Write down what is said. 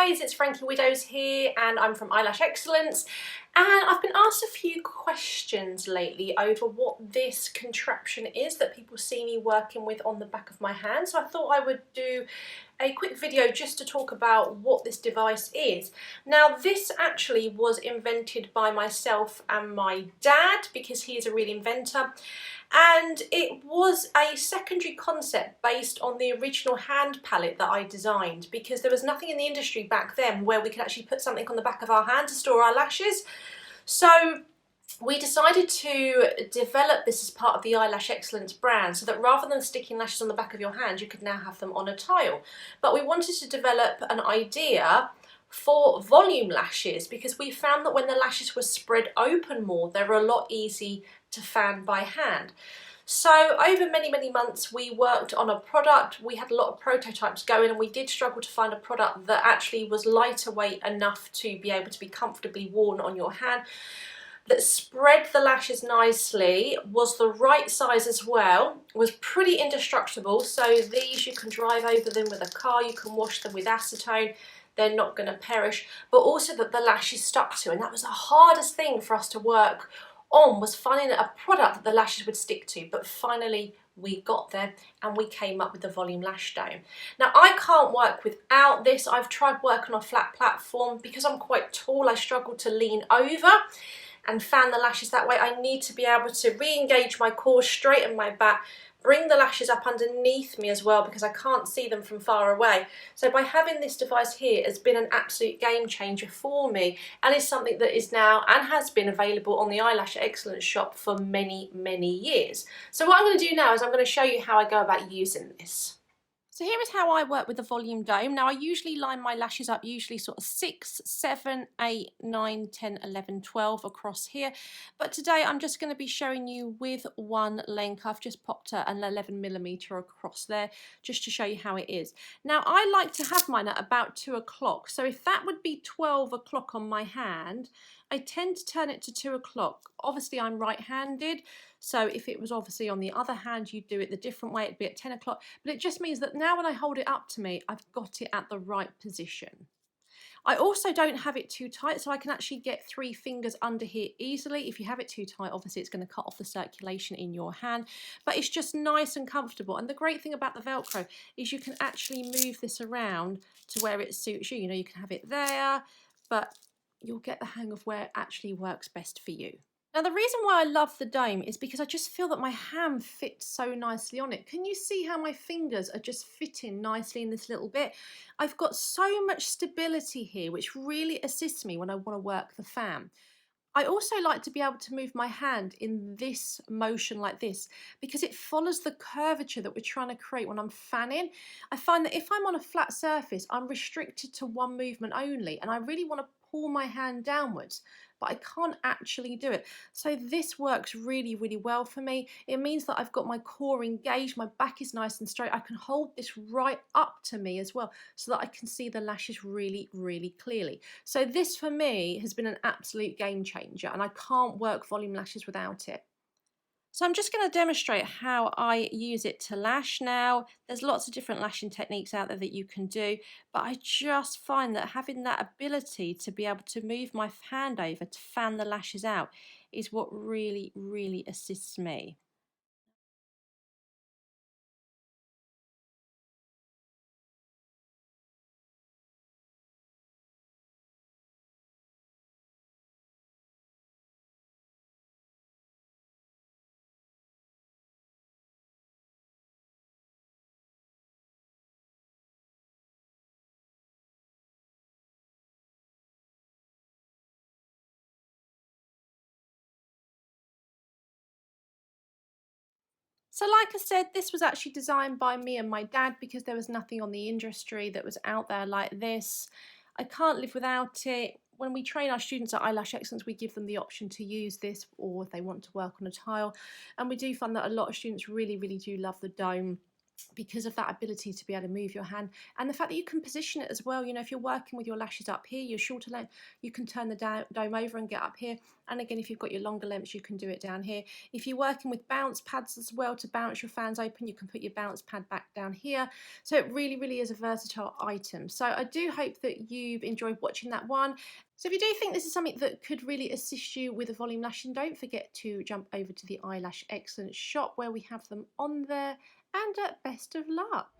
guys, it's Frankie Widows here and I'm from Eyelash Excellence, and I've been asked a few questions lately over what this contraption is that people see me working with on the back of my hand, so I thought I would do a quick video just to talk about what this device is. Now, this actually was invented by myself and my dad because he is a real inventor, and it was a secondary concept based on the original hand palette that I designed, because there was nothing in the industry back then where we could actually put something on the back of our hand to store our lashes. So we decided to develop this as part of the Eyelash Excellence brand, so that rather than sticking lashes on the back of your hand, you could now have them on a tile. But we wanted to develop an idea for volume lashes, because we found that when the lashes were spread open more, they were a lot easier to fan by hand. So over many months we worked on a product. We had a lot of prototypes going, and we did struggle to find a product that actually was lighter weight enough to be able to be comfortably worn on your hand, that spread the lashes nicely, was the right size as well, was pretty indestructible. So these, you can drive over them with a car, you can wash them with acetone, they're not going to perish, but also that the lashes stuck to. And that was the hardest thing for us to work on, was finding a product that the lashes would stick to. But finally we got there and we came up with the volume lash dome. Now, I can't work without this. I've tried working on a flat platform. Because I'm quite tall, I struggle to lean over and fan the lashes that way. I need to be able to re-engage my core, straighten my back, bring the lashes up underneath me as well, because I can't see them from far away. So by having this device here has been an absolute game changer for me, and is something that is now and has been available on the Eyelash Excellence shop for many years. So what I'm going to do now is I'm going to show you how I go about using this. So here is how I work with the volume dome. Now, I usually line my lashes up usually sort of 6, 7, 8, 9, 10, 11, 12 across here. But today I'm just going to be showing you with one length. I've just popped an 11mm across there just to show you how it is. Now, I like to have mine at about 2 o'clock. So if that would be 12 o'clock on my hand, I tend to turn it to 2 o'clock. Obviously, I'm right-handed, so if it was obviously on the other hand, you'd do it the different way, it'd be at 10 o'clock. But it just means that now when I hold it up to me, I've got it at the right position. I also don't have it too tight, so I can actually get 3 fingers under here easily. If you have it too tight, obviously it's going to cut off the circulation in your hand, but it's just nice and comfortable. And the great thing about the Velcro is you can actually move this around to where it suits you. You know, you can have it there, but you'll get the hang of where it actually works best for you. Now, the reason why I love the dome is because I just feel that my hand fits so nicely on it. Can you see how my fingers are just fitting nicely in this little bit? I've got so much stability here, which really assists me when I want to work the fan. I also like to be able to move my hand in this motion like this, because it follows the curvature that we're trying to create when I'm fanning. I find that if I'm on a flat surface, I'm restricted to one movement only, and I really want to pull my hand downwards, but I can't actually do it. So this works really well for me. It means that I've got my core engaged, my back is nice and straight. I can hold this right up to me as well, so that I can see the lashes really clearly. So this for me has been an absolute game changer, and I can't work volume lashes without it. So I'm just going to demonstrate how I use it to lash now. There's lots of different lashing techniques out there that you can do, but I just find that having that ability to be able to move my hand over to fan the lashes out is what really assists me. So like I said, this was actually designed by me and my dad, because there was nothing on the industry that was out there like this. I can't live without it. When we train our students at Eyelash Excellence, we give them the option to use this, or if they want to work on a tile. And we do find that a lot of students really do love the dome. because of that ability to be able to move your hand, and the fact that you can position it as well. You know, if you're working with your lashes up here, your shorter length, you can turn the dome over and get up here. And again, if you've got your longer lengths, you can do it down here. If you're working with bounce pads as well to bounce your fans open, you can put your bounce pad back down here. So it really, really is a versatile item. So I do hope that you've enjoyed watching that one. So if you do think this is something that could really assist you with a volume lashing, don't forget to jump over to the Eyelash Excellence shop where we have them on there. And best of luck.